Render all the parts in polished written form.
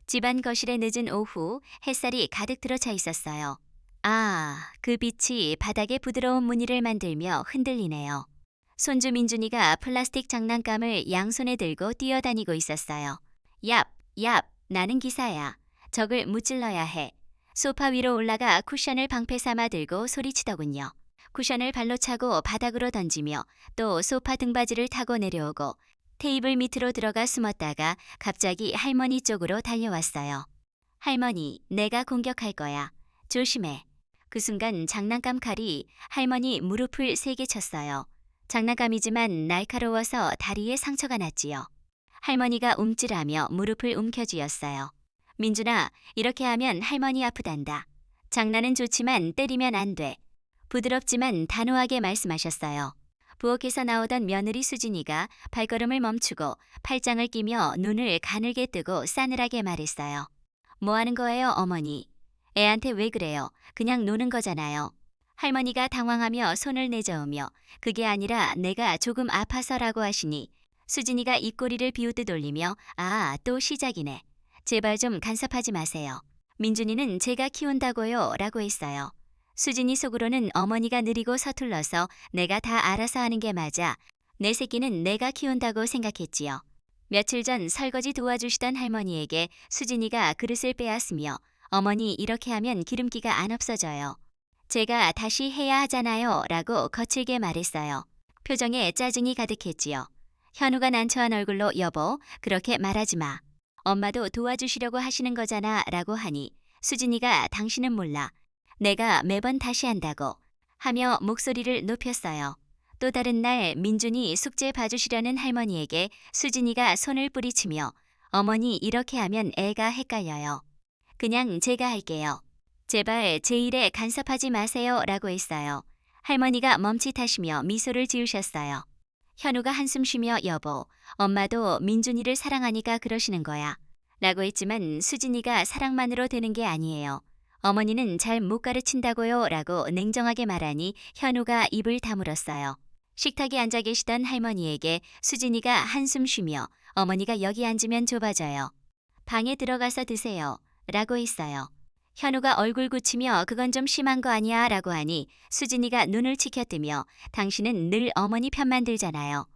집안 거실에 늦은 오후 햇살이 가득 들어차 있었어요. 아, 그 빛이 바닥에 부드러운 무늬를 만들며 흔들리네요. 손주 민준이가 플라스틱 장난감을 양손에 들고 뛰어다니고 있었어요. 얍, 얍, 나는 기사야. 적을 무찔러야 해. 소파 위로 올라가 쿠션을 방패 삼아 들고 소리치더군요. 쿠션을 발로 차고 바닥으로 던지며 또 소파 등받이를 타고 내려오고 테이블 밑으로 들어가 숨었다가 갑자기 할머니 쪽으로 달려왔어요. 할머니, 내가 공격할 거야. 조심해. 그 순간 장난감 칼이 할머니 무릎을 세게 쳤어요. 장난감이지만 날카로워서 다리에 상처가 났지요. 할머니가 움찔하며 무릎을 움켜쥐었어요. 민준아, 이렇게 하면 할머니 아프단다. 장난은 좋지만 때리면 안 돼. 부드럽지만 단호하게 말씀하셨어요. 부엌에서 나오던 며느리 수진이가 발걸음을 멈추고 팔짱을 끼며 눈을 가늘게 뜨고 싸늘하게 말했어요. 뭐 하는 거예요, 어머니? 애한테 왜 그래요? 그냥 노는 거잖아요. 할머니가 당황하며 손을 내저으며 그게 아니라 내가 조금 아파서라고 하시니 수진이가 입꼬리를 비웃듯 올리며 아, 또 시작이네. 제발 좀 간섭하지 마세요. 민준이는 제가 키운다고요 라고 했어요. 수진이 속으로는 어머니가 느리고 서툴러서 내가 다 알아서 하는 게 맞아. 내 새끼는 내가 키운다고 생각했지요. 며칠 전 설거지 도와주시던 할머니에게 수진이가 그릇을 빼앗으며 어머니 이렇게 하면 기름기가 안 없어져요. 제가 다시 해야 하잖아요 라고 거칠게 말했어요. 표정에 짜증이 가득했지요. 현우가 난처한 얼굴로 여보 그렇게 말하지 마. 엄마도 도와주시려고 하시는 거잖아 라고 하니 수진이가 당신은 몰라. 내가 매번 다시 한다고 하며 목소리를 높였어요. 또 다른 날 민준이 숙제 봐주시려는 할머니에게 수진이가 손을 뿌리치며 어머니 이렇게 하면 애가 헷갈려요. 그냥 제가 할게요. 제발 제 일에 간섭하지 마세요 라고 했어요. 할머니가 멈칫하시며 미소를 지으셨어요. 현우가 한숨 쉬며 여보, 엄마도 민준이를 사랑하니까 그러시는 거야. 라고 했지만 수진이가 사랑만으로 되는 게 아니에요. 어머니는 잘 못 가르친다고요 라고 냉정하게 말하니 현우가 입을 다물었어요. 식탁에 앉아 계시던 할머니에게 수진이가 한숨 쉬며 어머니가 여기 앉으면 좁아져요. 방에 들어가서 드세요. 라고 했어요. 현우가 얼굴 굳히며 그건 좀 심한 거 아니야 라고 하니 수진이가 눈을 치켜뜨며 당신은 늘 어머니 편만 들잖아요.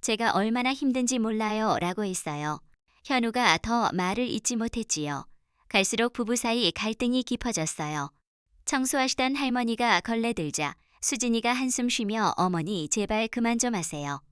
제가 얼마나 힘든지 몰라요 라고 했어요. 현우가 더 말을 잇지 못했지요. 갈수록 부부 사이 갈등이 깊어졌어요. 청소하시던 할머니가 걸레들자 수진이가 한숨 쉬며 어머니 제발 그만 좀 하세요.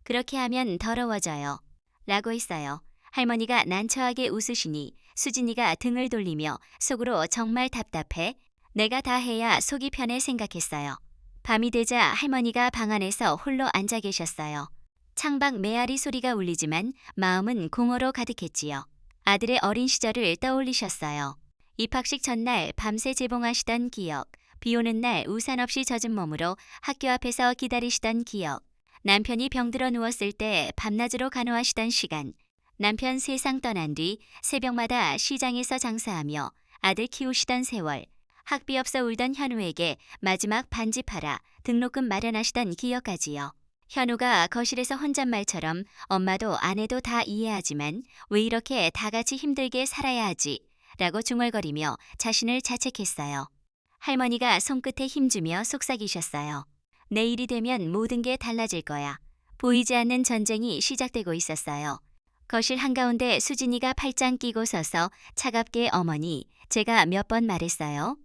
그렇게 하면 더러워져요. 라고 했어요. 할머니가 난처하게 웃으시니 수진이가 등을 돌리며 속으로 정말 답답해 내가 다 해야 속이 편해 생각했어요. 밤이 되자 할머니가 방 안에서 홀로 앉아 계셨어요. 창밖 메아리 소리가 울리지만 마음은 공허로 가득했지요. 아들의 어린 시절을 떠올리셨어요. 입학식 전날 밤새 재봉하시던 기억, 비 오는 날 우산 없이 젖은 몸으로 학교 앞에서 기다리시던 기억, 남편이 병들어 누웠을 때 밤낮으로 간호하시던 시간, 남편 세상 떠난 뒤 새벽마다 시장에서 장사하며 아들 키우시던 세월, 학비 없어 울던 현우에게 마지막 반지 팔아 등록금 마련하시던 기억까지요. 현우가 거실에서 혼잣말처럼 엄마도 아내도 다 이해하지만 왜 이렇게 다 같이 힘들게 살아야 하지? 라고 중얼거리며 자신을 자책했어요. 할머니가 손끝에 힘주며 속삭이셨어요. 내일이 되면 모든 게 달라질 거야. 보이지 않는 전쟁이 시작되고 있었어요. 거실 한가운데 수진이가 팔짱 끼고 서서 차갑게 어머니, 제가 몇 번 말했어요.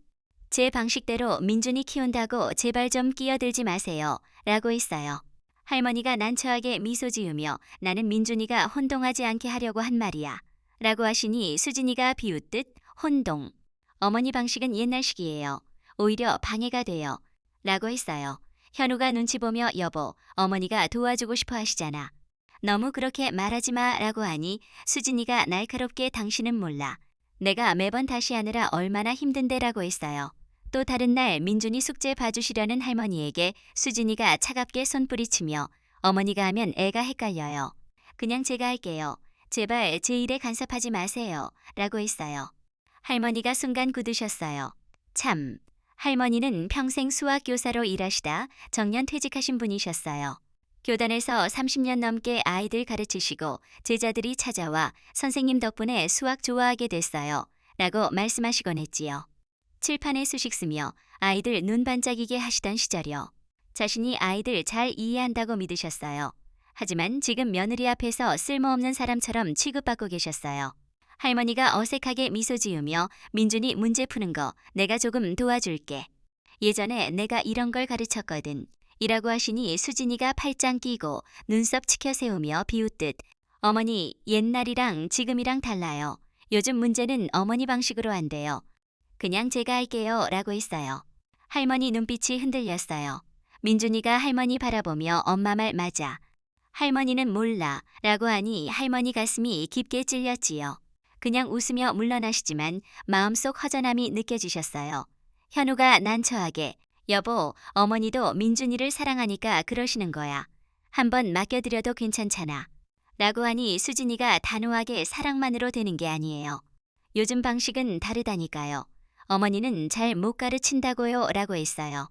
제 방식대로 민준이 키운다고 제발 좀 끼어들지 마세요. 라고 했어요. 할머니가 난처하게 미소 지으며 나는 민준이가 혼동하지 않게 하려고 한 말이야. 라고 하시니 수진이가 비웃듯 혼동. 어머니 방식은 옛날식이에요. 오히려 방해가 돼요. 라고 했어요. 현우가 눈치 보며 여보, 어머니가 도와주고 싶어 하시잖아. 너무 그렇게 말하지 마 라고 하니 수진이가 날카롭게 당신은 몰라. 내가 매번 다시 하느라 얼마나 힘든데 라고 했어요. 또 다른 날 민준이 숙제 봐주시려는 할머니에게 수진이가 차갑게 손뿌리치며 어머니가 하면 애가 헷갈려요. 그냥 제가 할게요. 제발 제 일에 간섭하지 마세요. 라고 했어요. 할머니가 순간 굳으셨어요. 참, 할머니는 평생 수학교사로 일하시다 정년 퇴직하신 분이셨어요. 교단에서 30년 넘게 아이들 가르치시고 제자들이 찾아와 선생님 덕분에 수학 좋아하게 됐어요. 라고 말씀하시곤 했지요. 칠판에 수식 쓰며 아이들 눈 반짝이게 하시던 시절이요. 자신이 아이들 잘 이해한다고 믿으셨어요. 하지만 지금 며느리 앞에서 쓸모없는 사람처럼 취급받고 계셨어요. 할머니가 어색하게 미소 지으며 민준이 문제 푸는 거 내가 조금 도와줄게. 예전에 내가 이런 걸 가르쳤거든. 이라고 하시니 수진이가 팔짱 끼고 눈썹 치켜 세우며 비웃듯 어머니 옛날이랑 지금이랑 달라요. 요즘 문제는 어머니 방식으로 안 돼요. 그냥 제가 할게요 라고 했어요. 할머니 눈빛이 흔들렸어요. 민준이가 할머니 바라보며 엄마 말 맞아. 할머니는 몰라 라고 하니 할머니 가슴이 깊게 찔렸지요. 그냥 웃으며 물러나시지만 마음속 허전함이 느껴지셨어요. 현우가 난처하게 여보, 어머니도 민준이를 사랑하니까 그러시는 거야. 한번 맡겨드려도 괜찮잖아. 라고 하니 수진이가 단호하게 사랑만으로 되는 게 아니에요. 요즘 방식은 다르다니까요. 어머니는 잘 못 가르친다고요 라고 했어요.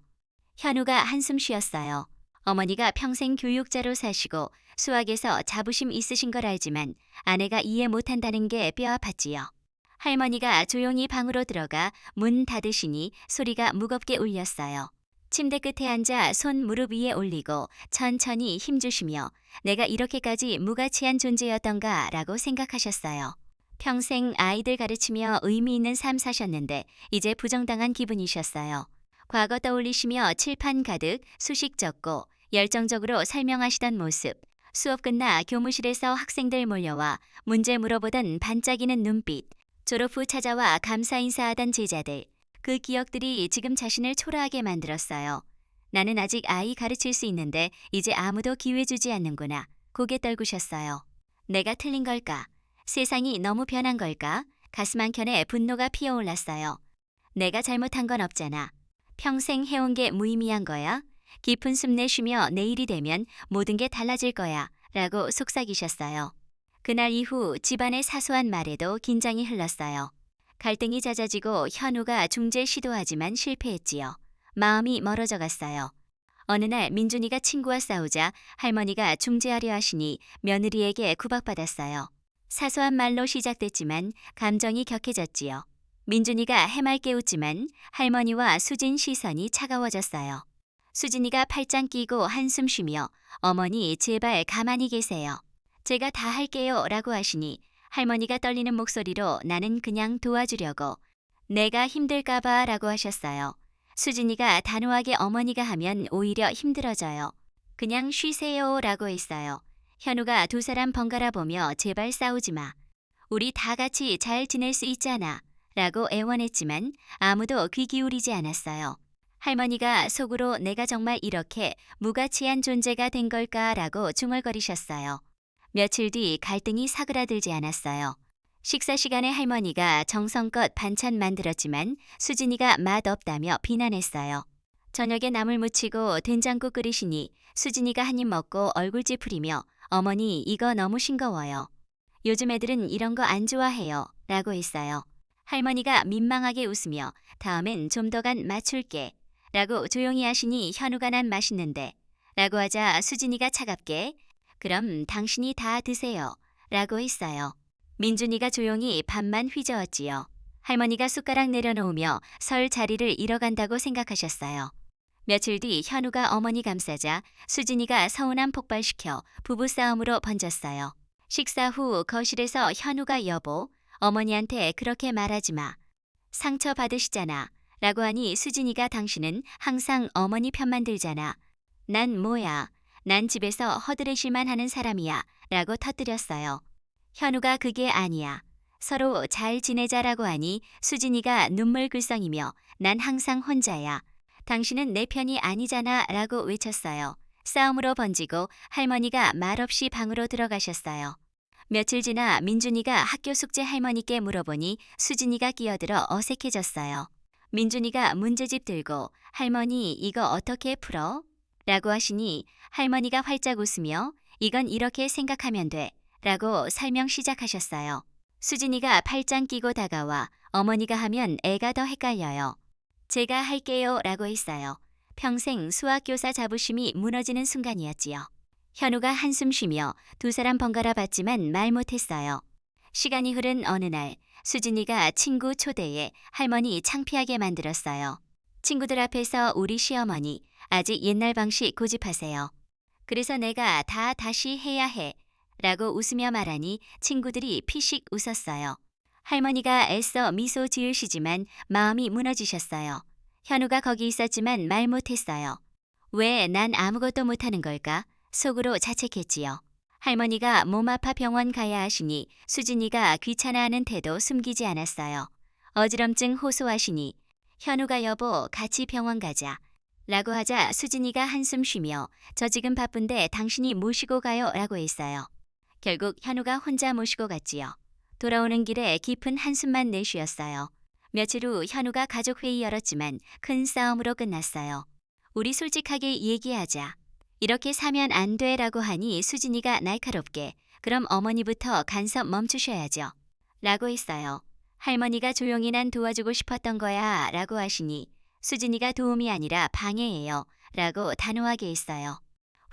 현우가 한숨 쉬었어요. 어머니가 평생 교육자로 사시고 수학에서 자부심 있으신 걸 알지만 아내가 이해 못한다는 게 뼈아팠지요. 할머니가 조용히 방으로 들어가 문 닫으시니 소리가 무겁게 울렸어요. 침대 끝에 앉아 손 무릎 위에 올리고 천천히 힘주시며 내가 이렇게까지 무가치한 존재였던가 라고 생각하셨어요. 평생 아이들 가르치며 의미 있는 삶 사셨는데 이제 부정당한 기분이셨어요. 과거 떠올리시며 칠판 가득 수식 적고 열정적으로 설명하시던 모습, 수업 끝나 교무실에서 학생들 몰려와 문제 물어보던 반짝이는 눈빛, 졸업 후 찾아와 감사 인사하던 제자들, 그 기억들이 지금 자신을 초라하게 만들었어요. 나는 아직 아이 가르칠 수 있는데 이제 아무도 기회 주지 않는구나. 고개 떨구셨어요. 내가 틀린 걸까? 세상이 너무 변한 걸까? 가슴 한켠에 분노가 피어올랐어요. 내가 잘못한 건 없잖아. 평생 해온 게 무의미한 거야? 깊은 숨 내쉬며 내일이 되면 모든 게 달라질 거야. 라고 속삭이셨어요. 그날 이후 집안의 사소한 말에도 긴장이 흘렀어요. 갈등이 잦아지고 현우가 중재 시도하지만 실패했지요. 마음이 멀어져 갔어요. 어느 날 민준이가 친구와 싸우자 할머니가 중재하려 하시니 며느리에게 구박받았어요. 사소한 말로 시작됐지만 감정이 격해졌지요. 민준이가 해맑게 웃지만 할머니와 수진 시선이 차가워졌어요. 수진이가 팔짱 끼고 한숨 쉬며 어머니 제발 가만히 계세요. 제가 다 할게요 라고 하시니 할머니가 떨리는 목소리로 나는 그냥 도와주려고 내가 힘들까봐 라고 하셨어요. 수진이가 단호하게 어머니가 하면 오히려 힘들어져요. 그냥 쉬세요 라고 했어요. 현우가 두 사람 번갈아 보며 제발 싸우지 마. 우리 다 같이 잘 지낼 수 있잖아. 라고 애원했지만 아무도 귀 기울이지 않았어요. 할머니가 속으로 내가 정말 이렇게 무가치한 존재가 된 걸까 라고 중얼거리셨어요. 며칠 뒤 갈등이 사그라들지 않았어요. 식사 시간에 할머니가 정성껏 반찬 만들었지만 수진이가 맛없다며 비난했어요. 저녁에 나물 무치고 된장국 끓이시니 수진이가 한 입 먹고 얼굴 찌푸리며 어머니 이거 너무 싱거워요. 요즘 애들은 이런 거 안 좋아해요. 라고 했어요. 할머니가 민망하게 웃으며 다음엔 좀 더 간 맞출게. 라고 조용히 하시니 현우가 난 맛있는데. 라고 하자 수진이가 차갑게 그럼 당신이 다 드세요. 라고 했어요. 민준이가 조용히 밥만 휘저었지요. 할머니가 숟가락 내려놓으며 설 자리를 잃어간다고 생각하셨어요. 며칠 뒤 현우가 어머니 감싸자 수진이가 서운함 폭발시켜 부부싸움으로 번졌어요. 식사 후 거실에서 현우가 여보, 어머니한테 그렇게 말하지 마. 상처 받으시잖아. 라고 하니 수진이가 당신은 항상 어머니 편만 들잖아. 난 뭐야. 난 집에서 허드렛일만 하는 사람이야. 라고 터뜨렸어요. 현우가 그게 아니야. 서로 잘 지내자라고 하니 수진이가 눈물 글썽이며 난 항상 혼자야. 당신은 내 편이 아니잖아. 라고 외쳤어요. 싸움으로 번지고 할머니가 말없이 방으로 들어가셨어요. 며칠 지나 민준이가 학교 숙제 할머니께 물어보니 수진이가 끼어들어 어색해졌어요. 민준이가 문제집 들고 할머니 이거 어떻게 풀어? 라고 하시니 할머니가 활짝 웃으며 이건 이렇게 생각하면 돼. 라고 설명 시작하셨어요. 수진이가 팔짱 끼고 다가와 어머니가 하면 애가 더 헷갈려요. 제가 할게요 라고 했어요. 평생 수학교사 자부심이 무너지는 순간이었지요. 현우가 한숨 쉬며 두 사람 번갈아 봤지만 말 못했어요. 시간이 흐른 어느 날 수진이가 친구 초대에 할머니 창피하게 만들었어요. 친구들 앞에서 우리 시어머니 아직 옛날 방식 고집하세요. 그래서 내가 다 다시 해야 해 라고 웃으며 말하니 친구들이 피식 웃었어요. 할머니가 애써 미소 지으시지만 마음이 무너지셨어요. 현우가 거기 있었지만 말 못했어요. 왜 난 아무것도 못하는 걸까? 속으로 자책했지요. 할머니가 몸 아파 병원 가야 하시니 수진이가 귀찮아하는 태도 숨기지 않았어요. 어지럼증 호소하시니 현우가 여보 같이 병원 가자 라고 하자 수진이가 한숨 쉬며 저 지금 바쁜데 당신이 모시고 가요 라고 했어요. 결국 현우가 혼자 모시고 갔지요. 돌아오는 길에 깊은 한숨만 내쉬었어요. 며칠 후 현우가 가족회의 열었지만 큰 싸움으로 끝났어요. 우리 솔직하게 얘기하자. 이렇게 사면 안 돼 라고 하니 수진이가 날카롭게 그럼 어머니부터 간섭 멈추셔야죠. 라고 했어요. 할머니가 조용히 난 도와주고 싶었던 거야 라고 하시니 수진이가 도움이 아니라 방해예요 라고 단호하게 했어요.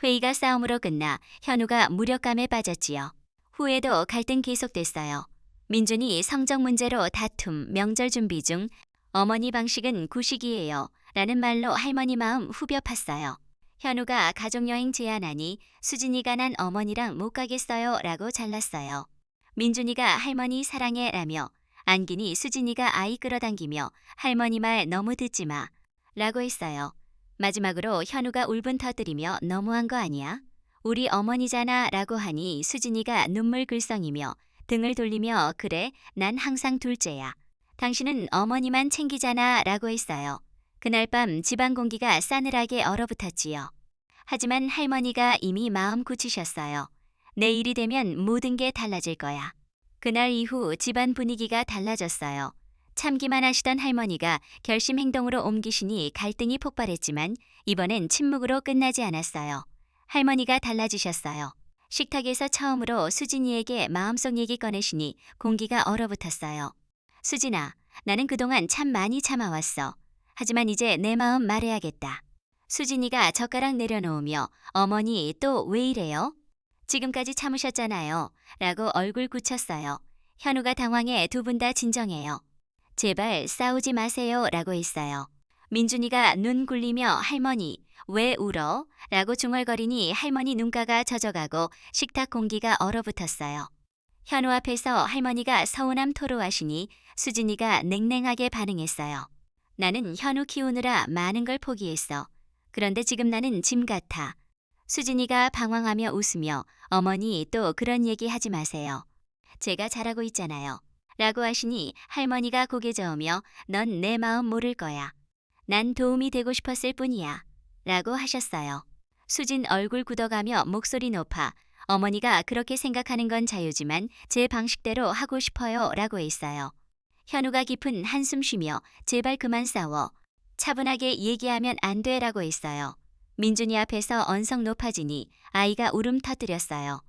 회의가 싸움으로 끝나 현우가 무력감에 빠졌지요. 후에도 갈등 계속됐어요. 민준이 성적 문제로 다툼, 명절 준비 중 어머니 방식은 구식이에요 라는 말로 할머니 마음 후벼 팠어요. 현우가 가족여행 제안하니 수진이가 난 어머니랑 못 가겠어요 라고 잘랐어요. 민준이가 할머니 사랑해 라며 안기니 수진이가 아이 끌어당기며 할머니 말 너무 듣지 마 라고 했어요. 마지막으로 현우가 울분 터뜨리며 너무한 거 아니야? 우리 어머니잖아 라고 하니 수진이가 눈물 글썽이며 등을 돌리며 그래 난 항상 둘째야. 당신은 어머니만 챙기잖아 라고 했어요. 그날 밤 집안 공기가 싸늘하게 얼어붙었지요. 하지만 할머니가 이미 마음 굳히셨어요. 내일이 되면 모든 게 달라질 거야. 그날 이후 집안 분위기가 달라졌어요. 참기만 하시던 할머니가 결심 행동으로 옮기시니 갈등이 폭발했지만 이번엔 침묵으로 끝나지 않았어요. 할머니가 달라지셨어요. 식탁에서 처음으로 수진이에게 마음속 얘기 꺼내시니 공기가 얼어붙었어요. 수진아, 나는 그동안 참 많이 참아왔어. 하지만 이제 내 마음 말해야겠다. 수진이가 젓가락 내려놓으며 어머니 또 왜 이래요? 지금까지 참으셨잖아요. 라고 얼굴 굳혔어요. 현우가 당황해 두 분 다 진정해요. 제발 싸우지 마세요 라고 했어요. 민준이가 눈 굴리며 할머니 왜 울어? 라고 중얼거리니 할머니 눈가가 젖어가고 식탁 공기가 얼어붙었어요. 현우 앞에서 할머니가 서운함 토로하시니 수진이가 냉랭하게 반응했어요. 나는 현우 키우느라 많은 걸 포기했어. 그런데 지금 나는 짐 같아. 수진이가 방황하며 웃으며 어머니 또 그런 얘기 하지 마세요. 제가 잘하고 있잖아요. 라고 하시니 할머니가 고개 저으며 넌 내 마음 모를 거야. 난 도움이 되고 싶었을 뿐이야. 라고 하셨어요. 수진 얼굴 굳어가며 목소리 높아 어머니가 그렇게 생각하는 건 자유지만 제 방식대로 하고 싶어요 라고 했어요. 현우가 깊은 한숨 쉬며 제발 그만 싸워. 차분하게 얘기하면 안 돼 라고 했어요. 민준이 앞에서 언성 높아지니 아이가 울음 터뜨렸어요.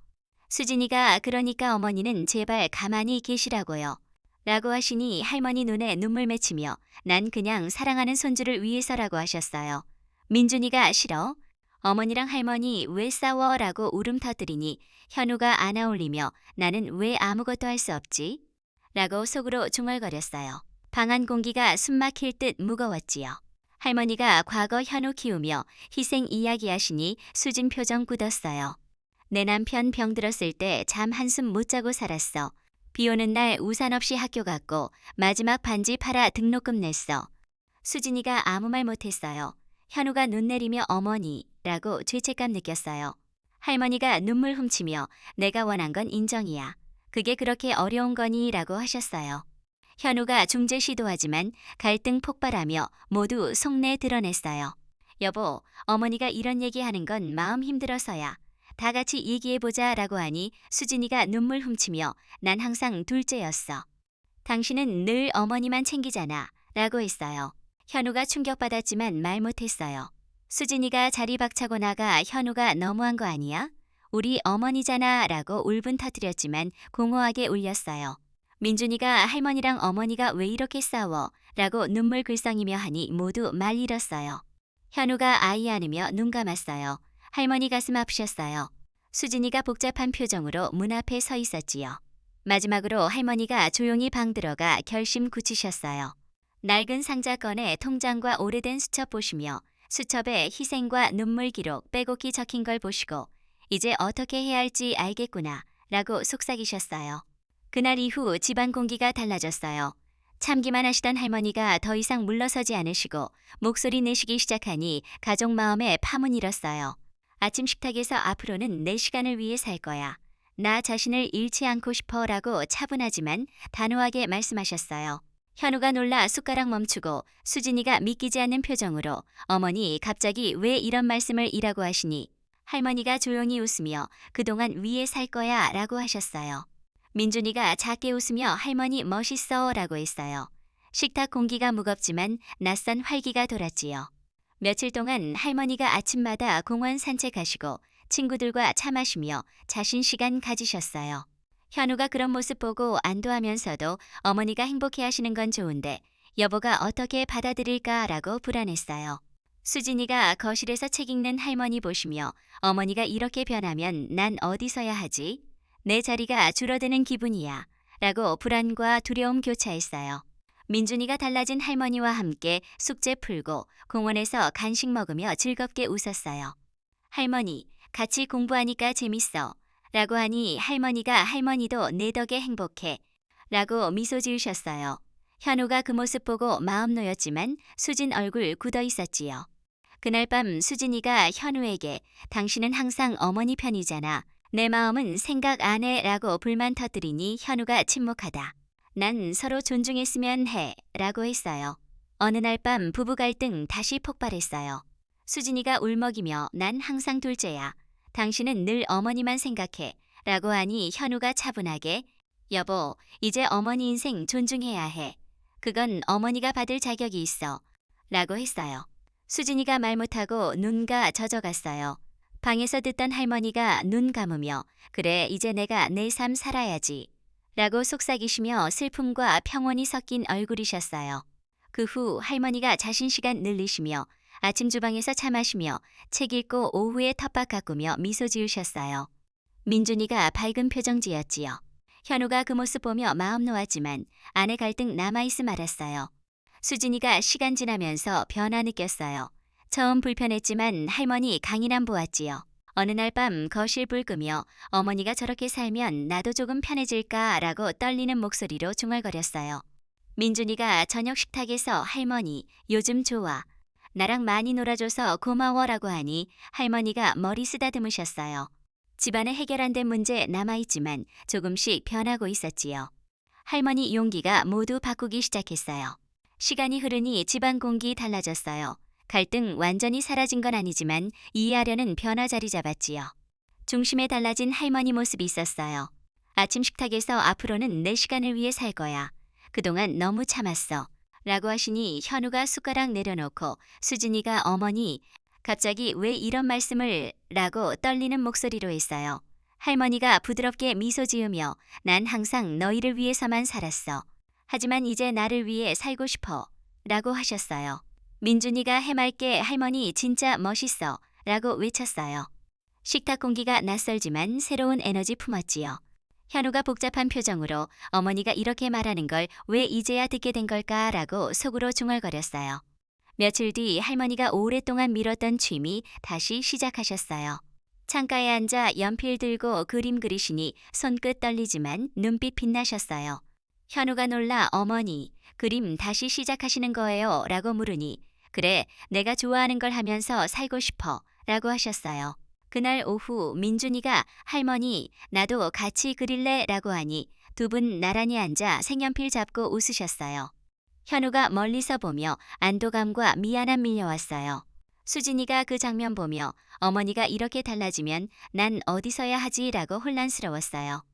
수진이가 그러니까 어머니는 제발 가만히 계시라고요. 라고 하시니 할머니 눈에 눈물 맺히며 난 그냥 사랑하는 손주를 위해서라고 하셨어요. 민준이가 싫어? 어머니랑 할머니 왜 싸워? 라고 울음 터뜨리니 현우가 안아올리며 나는 왜 아무것도 할 수 없지? 라고 속으로 중얼거렸어요. 방 안 공기가 숨막힐 듯 무거웠지요. 할머니가 과거 현우 키우며 희생 이야기하시니 수진 표정 굳었어요. 내 남편 병들었을 때 잠 한숨 못 자고 살았어. 비 오는 날 우산 없이 학교 갔고 마지막 반지 팔아 등록금 냈어. 수진이가 아무 말 못했어요. 현우가 눈 내리며 어머니라고 죄책감 느꼈어요. 할머니가 눈물 훔치며 내가 원한 건 인정이야. 그게 그렇게 어려운 거니? 라고 하셨어요. 현우가 중재 시도하지만 갈등 폭발하며 모두 속내 드러냈어요. 여보, 어머니가 이런 얘기하는 건 마음 힘들어서야. 다 같이 얘기해보자 라고 하니 수진이가 눈물 훔치며 난 항상 둘째였어. 당신은 늘 어머니만 챙기잖아 라고 했어요. 현우가 충격받았지만 말 못했어요. 수진이가 자리 박차고 나가 현우가 너무한 거 아니야? 우리 어머니잖아 라고 울분 터뜨렸지만 공허하게 울렸어요. 민준이가 할머니랑 어머니가 왜 이렇게 싸워? 라고 눈물 글썽이며 하니 모두 말 잃었어요. 현우가 아이 안으며 눈 감았어요. 할머니 가슴 아프셨어요. 수진이가 복잡한 표정으로 문 앞에 서 있었지요. 마지막으로 할머니가 조용히 방 들어가 결심 굳히셨어요. 낡은 상자 꺼내 통장과 오래된 수첩 보시며 수첩에 희생과 눈물 기록 빼곡히 적힌 걸 보시고 이제 어떻게 해야 할지 알겠구나 라고 속삭이셨어요. 그날 이후 집안 공기가 달라졌어요. 참기만 하시던 할머니가 더 이상 물러서지 않으시고 목소리 내시기 시작하니 가족 마음에 파문 일었어요. 아침 식탁에서 앞으로는 내 시간을 위해 살 거야. 나 자신을 잃지 않고 싶어 라고 차분하지만 단호하게 말씀하셨어요. 현우가 놀라 숟가락 멈추고 수진이가 믿기지 않는 표정으로 어머니 갑자기 왜 이런 말씀을 이라고 하시니 할머니가 조용히 웃으며 그동안 위에 살 거야 라고 하셨어요. 민준이가 작게 웃으며 할머니 멋있어 라고 했어요. 식탁 공기가 무겁지만 낯선 활기가 돌았지요. 며칠 동안 할머니가 아침마다 공원 산책하시고 친구들과 차 마시며 자신 시간 가지셨어요. 현우가 그런 모습 보고 안도하면서도 어머니가 행복해 하시는 건 좋은데 여보가 어떻게 받아들일까라고 불안했어요. 수진이가 거실에서 책 읽는 할머니 보시며 어머니가 이렇게 변하면 난 어디 서야 하지? 내 자리가 줄어드는 기분이야 라고 불안과 두려움 교차했어요. 민준이가 달라진 할머니와 함께 숙제 풀고 공원에서 간식 먹으며 즐겁게 웃었어요. 할머니, 같이 공부하니까 재밌어 라고 하니 할머니가 할머니도 내 덕에 행복해 라고 미소 지으셨어요. 현우가 그 모습 보고 마음 놓였지만 수진 얼굴 굳어 있었지요. 그날 밤 수진이가 현우에게 당신은 항상 어머니 편이잖아. 내 마음은 생각 안 해 라고 불만 터뜨리니 현우가 침묵하다. 난 서로 존중했으면 해 라고 했어요. 어느 날 밤 부부 갈등 다시 폭발했어요. 수진이가 울먹이며 난 항상 둘째야. 당신은 늘 어머니만 생각해 라고 하니 현우가 차분하게 여보, 이제 어머니 인생 존중해야 해. 그건 어머니가 받을 자격이 있어 라고 했어요. 수진이가 말 못하고 눈가 젖어갔어요. 방에서 듣던 할머니가 눈 감으며 그래 이제 내가 내 삶 살아야지 라고 속삭이시며 슬픔과 평온이 섞인 얼굴이셨어요. 그 후 할머니가 자신 시간 늘리시며 아침 주방에서 차 마시며 책 읽고 오후에 텃밭 가꾸며 미소 지으셨어요. 민준이가 밝은 표정 지었지요. 현우가 그 모습 보며 마음 놓았지만 아내 갈등 남아있음 알았어요. 수진이가 시간 지나면서 변화 느꼈어요. 처음 불편했지만 할머니 강인함 보았지요. 어느 날 밤 거실 불 끄며 어머니가 저렇게 살면 나도 조금 편해질까 라고 떨리는 목소리로 중얼거렸어요. 민준이가 저녁 식탁에서 할머니 요즘 좋아. 나랑 많이 놀아줘서 고마워라고 하니 할머니가 머리 쓰다듬으셨어요. 집안에 해결 안 된 문제 남아있지만 조금씩 변하고 있었지요. 할머니 용기가 모두 바꾸기 시작했어요. 시간이 흐르니 집안 공기 달라졌어요. 갈등 완전히 사라진 건 아니지만 이해하려는 변화 자리 잡았지요. 중심에 달라진 할머니 모습이 있었어요. 아침 식탁에서 앞으로는 내 시간을 위해 살 거야. 그동안 너무 참았어. 라고 하시니 현우가 숟가락 내려놓고 수진이가 어머니 갑자기 왜 이런 말씀을 라고 떨리는 목소리로 했어요. 할머니가 부드럽게 미소 지으며 난 항상 너희를 위해서만 살았어. 하지만 이제 나를 위해 살고 싶어 라고 하셨어요. 민준이가 해맑게 할머니 진짜 멋있어 라고 외쳤어요. 식탁 공기가 낯설지만 새로운 에너지 품었지요. 현우가 복잡한 표정으로 어머니가 이렇게 말하는 걸 왜 이제야 듣게 된 걸까라고 속으로 중얼거렸어요. 며칠 뒤 할머니가 오랫동안 미뤘던 취미 다시 시작하셨어요. 창가에 앉아 연필 들고 그림 그리시니 손끝 떨리지만 눈빛 빛나셨어요. 현우가 놀라 어머니 그림 다시 시작하시는 거예요 라고 물으니 그래 내가 좋아하는 걸 하면서 살고 싶어 라고 하셨어요. 그날 오후 민준이가 할머니 나도 같이 그릴래 라고 하니 두 분 나란히 앉아 색연필 잡고 웃으셨어요. 현우가 멀리서 보며 안도감과 미안함 밀려왔어요. 수진이가 그 장면 보며 어머니가 이렇게 달라지면 난 어디서야 하지 라고 혼란스러웠어요.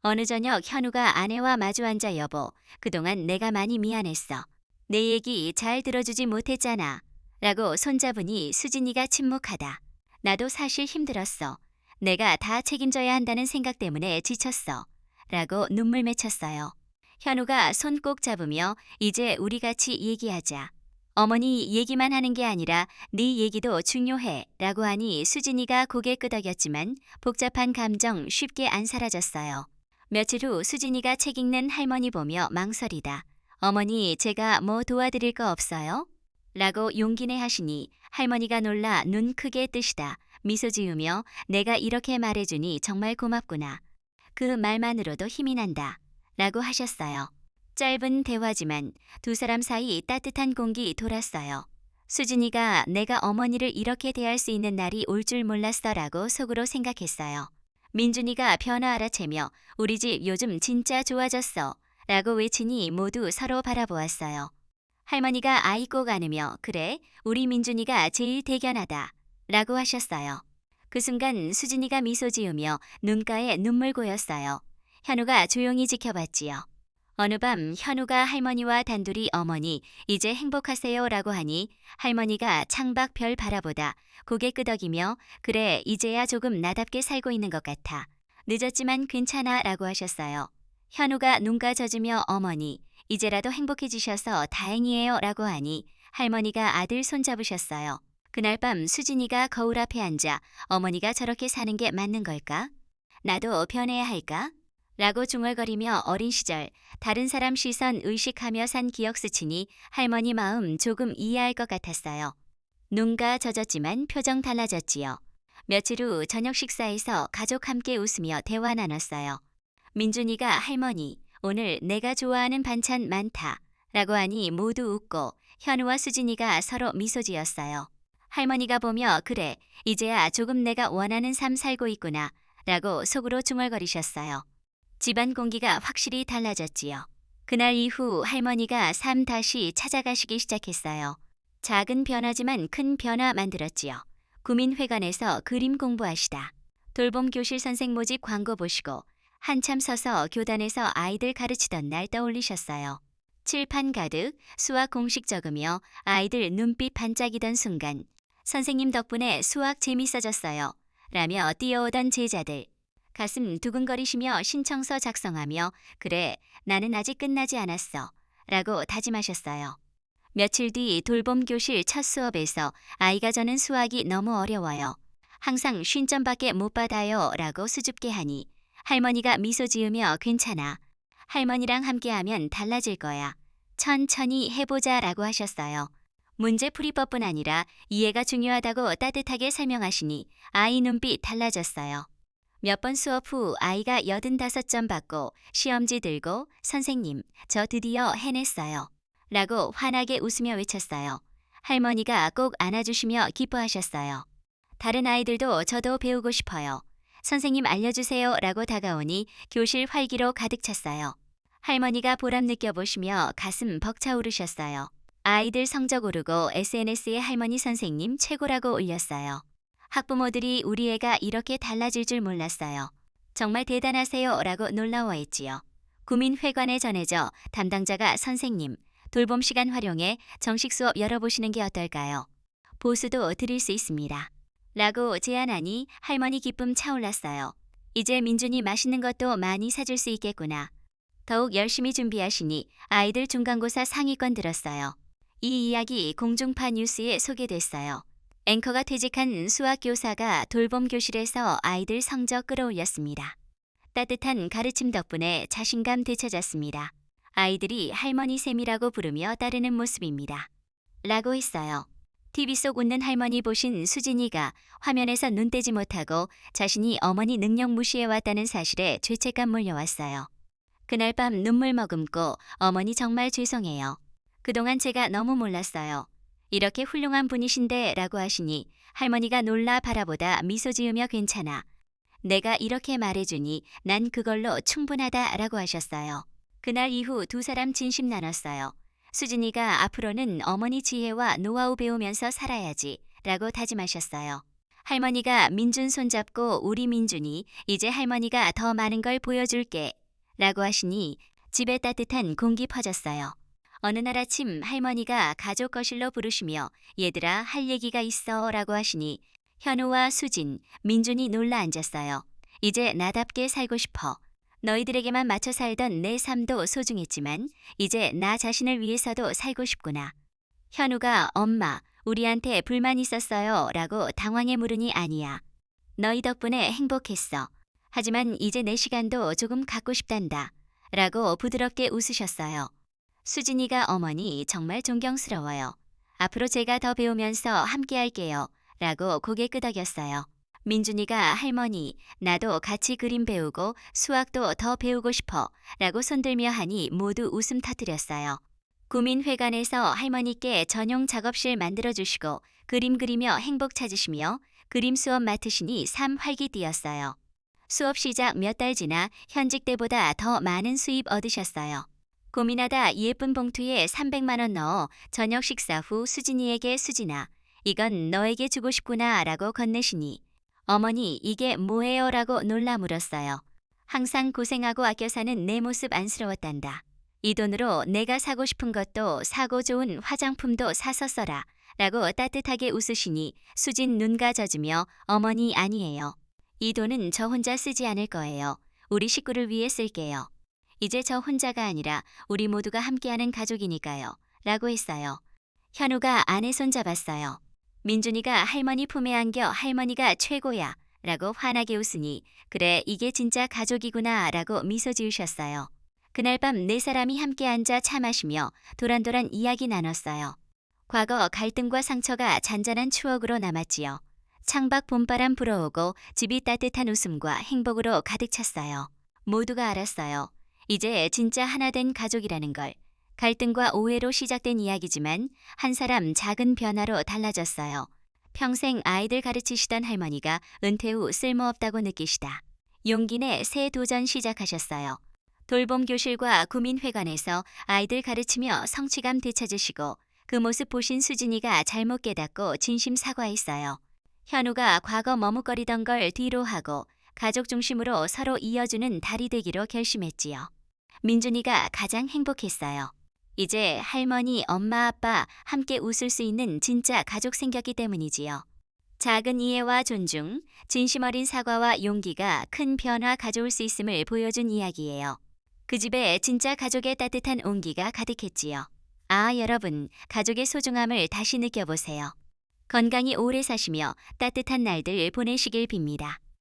어느 저녁 현우가 아내와 마주 앉아 여보 그동안 내가 많이 미안했어. 내 얘기 잘 들어주지 못했잖아 라고 손잡으니 수진이가 침묵하다. 나도 사실 힘들었어. 내가 다 책임져야 한다는 생각 때문에 지쳤어. 라고 눈물 맺혔어요. 현우가 손 꼭 잡으며 이제 우리 같이 얘기하자. 어머니 얘기만 하는 게 아니라 네 얘기도 중요해 라고 하니 수진이가 고개 끄덕였지만 복잡한 감정 쉽게 안 사라졌어요. 며칠 후 수진이가 책 읽는 할머니 보며 망설이다. 어머니 제가 뭐 도와드릴 거 없어요? 라고 용기내 하시니 할머니가 놀라 눈 크게 뜨시다 미소 지으며 내가 이렇게 말해주니 정말 고맙구나. 그 말만으로도 힘이 난다. 라고 하셨어요. 짧은 대화지만 두 사람 사이 따뜻한 공기 돌았어요. 수진이가 내가 어머니를 이렇게 대할 수 있는 날이 올 줄 몰랐어 라고 속으로 생각했어요. 민준이가 변화 알아채며 우리 집 요즘 진짜 좋아졌어 라고 외치니 모두 서로 바라보았어요. 할머니가 아이 꼭 안으며 그래 우리 민준이가 제일 대견하다 라고 하셨어요. 그 순간 수진이가 미소 지으며 눈가에 눈물 고였어요. 현우가 조용히 지켜봤지요. 어느 밤 현우가 할머니와 단둘이 어머니 이제 행복하세요 라고 하니 할머니가 창밖 별 바라보다 고개 끄덕이며 그래 이제야 조금 나답게 살고 있는 것 같아. 늦었지만 괜찮아 라고 하셨어요. 현우가 눈가 젖으며 어머니 이제라도 행복해지셔서 다행이에요 라고 하니 할머니가 아들 손잡으셨어요. 그날 밤 수진이가 거울 앞에 앉아 어머니가 저렇게 사는 게 맞는 걸까? 나도 변해야 할까? 라고 중얼거리며 어린 시절 다른 사람 시선 의식하며 산 기억 스치니 할머니 마음 조금 이해할 것 같았어요. 눈가 젖었지만 표정 달라졌지요. 며칠 후 저녁 식사에서 가족 함께 웃으며 대화 나눴어요. 민준이가 할머니 오늘 내가 좋아하는 반찬 많다 라고 하니 모두 웃고 현우와 수진이가 서로 미소 지었어요. 할머니가 보며 그래 이제야 조금 내가 원하는 삶 살고 있구나 라고 속으로 중얼거리셨어요. 집안 공기가 확실히 달라졌지요. 그날 이후 할머니가 삶 다시 찾아가시기 시작했어요. 작은 변화지만 큰 변화 만들었지요. 구민회관에서 그림 공부하시다. 돌봄 교실 선생 모집 광고 보시고 한참 서서 교단에서 아이들 가르치던 날 떠올리셨어요. 칠판 가득 수학 공식 적으며 아이들 눈빛 반짝이던 순간 선생님 덕분에 수학 재밌어졌어요. 라며 뛰어오던 제자들. 가슴 두근거리시며 신청서 작성하며 그래 나는 아직 끝나지 않았어 라고 다짐하셨어요. 며칠 뒤 돌봄 교실 첫 수업에서 아이가 저는 수학이 너무 어려워요. 항상 50점밖에 못 받아요 라고 수줍게 하니 할머니가 미소 지으며 괜찮아. 할머니랑 함께하면 달라질 거야. 천천히 해보자 라고 하셨어요. 문제풀이법뿐 아니라 이해가 중요하다고 따뜻하게 설명하시니 아이 눈빛 달라졌어요. 몇 번 수업 후 아이가 85점 받고 시험지 들고 선생님 저 드디어 해냈어요 라고 환하게 웃으며 외쳤어요. 할머니가 꼭 안아주시며 기뻐하셨어요. 다른 아이들도 저도 배우고 싶어요. 선생님 알려주세요 라고 다가오니 교실 활기로 가득 찼어요. 할머니가 보람 느껴보시며 가슴 벅차오르셨어요. 아이들 성적 오르고 SNS에 할머니 선생님 최고라고 올렸어요. 학부모들이 우리 애가 이렇게 달라질 줄 몰랐어요. 정말 대단하세요 라고 놀라워했지요. 구민회관에 전해져 담당자가 선생님, 돌봄 시간 활용해 정식 수업 열어보시는 게 어떨까요? 보수도 드릴 수 있습니다. 라고 제안하니 할머니 기쁨 차올랐어요. 이제 민준이 맛있는 것도 많이 사줄 수 있겠구나. 더욱 열심히 준비하시니 아이들 중간고사 상위권 들었어요. 이 이야기 공중파 뉴스에 소개됐어요. 앵커가 퇴직한 수학교사가 돌봄 교실에서 아이들 성적 끌어올렸습니다. 따뜻한 가르침 덕분에 자신감 되찾았습니다. 아이들이 할머니 쌤이라고 부르며 따르는 모습입니다. 라고 했어요. TV 속 웃는 할머니 보신 수진이가 화면에서 눈 떼지 못하고 자신이 어머니 능력 무시해왔다는 사실에 죄책감 몰려왔어요. 그날 밤 눈물 머금고 어머니 정말 죄송해요. 그동안 제가 너무 몰랐어요. 이렇게 훌륭한 분이신데 라고 하시니 할머니가 놀라 바라보다 미소 지으며 괜찮아. 내가 이렇게 말해주니 난 그걸로 충분하다 라고 하셨어요. 그날 이후 두 사람 진심 나눴어요. 수진이가 앞으로는 어머니 지혜와 노하우 배우면서 살아야지 라고 다짐하셨어요. 할머니가 민준 손잡고 우리 민준이 이제 할머니가 더 많은 걸 보여줄게 라고 하시니 집에 따뜻한 공기 퍼졌어요. 어느 날 아침 할머니가 가족 거실로 부르시며 얘들아 할 얘기가 있어 라고 하시니 현우와 수진, 민준이 놀라 앉았어요. 이제 나답게 살고 싶어. 너희들에게만 맞춰 살던 내 삶도 소중했지만 이제 나 자신을 위해서도 살고 싶구나. 현우가 엄마, 우리한테 불만 있었어요 라고 당황해 물으니 아니야. 너희 덕분에 행복했어. 하지만 이제 내 시간도 조금 갖고 싶단다. 라고 부드럽게 웃으셨어요. 수진이가 어머니 정말 존경스러워요. 앞으로 제가 더 배우면서 함께 할게요. 라고 고개 끄덕였어요. 민준이가 할머니, 나도 같이 그림 배우고 수학도 더 배우고 싶어. 라고 손들며 하니 모두 웃음 터뜨렸어요. 구민회관에서 할머니께 전용 작업실 만들어주시고 그림 그리며 행복 찾으시며 그림 수업 맡으시니 삶 활기띠었어요. 수업 시작 몇 달 지나 현직 때보다 더 많은 수입 얻으셨어요. 고민하다 예쁜 봉투에 300만 원 넣어 저녁 식사 후 수진이에게 수진아, 이건 너에게 주고 싶구나 라고 건네시니 어머니 이게 뭐예요? 라고 놀라 물었어요. 항상 고생하고 아껴 사는 내 모습 안쓰러웠단다. 이 돈으로 내가 사고 싶은 것도 사고 좋은 화장품도 사서 써라 라고 따뜻하게 웃으시니 수진 눈가 젖으며 어머니 아니에요. 이 돈은 저 혼자 쓰지 않을 거예요. 우리 식구를 위해 쓸게요. 이제 저 혼자가 아니라 우리 모두가 함께하는 가족이니까요. 라고 했어요. 현우가 아내 손 잡았어요. 민준이가 할머니 품에 안겨 할머니가 최고야 라고 환하게 웃으니 그래 이게 진짜 가족이구나 라고 미소 지으셨어요. 그날 밤 네 사람이 함께 앉아 차 마시며 도란도란 이야기 나눴어요. 과거 갈등과 상처가 잔잔한 추억으로 남았지요. 창밖 봄바람 불어오고 집이 따뜻한 웃음과 행복으로 가득 찼어요. 모두가 알았어요. 이제 진짜 하나 된 가족이라는 걸. 갈등과 오해로 시작된 이야기지만 한 사람 작은 변화로 달라졌어요. 평생 아이들 가르치시던 할머니가 은퇴 후 쓸모없다고 느끼시다. 용기 내 새 도전 시작하셨어요. 돌봄 교실과 구민회관에서 아이들 가르치며 성취감 되찾으시고 그 모습 보신 수진이가 잘못 깨닫고 진심 사과했어요. 현우가 과거 머뭇거리던 걸 뒤로 하고 가족 중심으로 서로 이어주는 달이 되기로 결심했지요. 민준이가 가장 행복했어요. 이제 할머니, 엄마, 아빠 함께 웃을 수 있는 진짜 가족 생겼기 때문이지요. 작은 이해와 존중, 진심 어린 사과와 용기가 큰 변화 가져올 수 있음을 보여준 이야기예요. 그 집에 진짜 가족의 따뜻한 온기가 가득했지요. 아, 여러분, 가족의 소중함을 다시 느껴보세요. 건강히 오래 사시며 따뜻한 날들 보내시길 빕니다.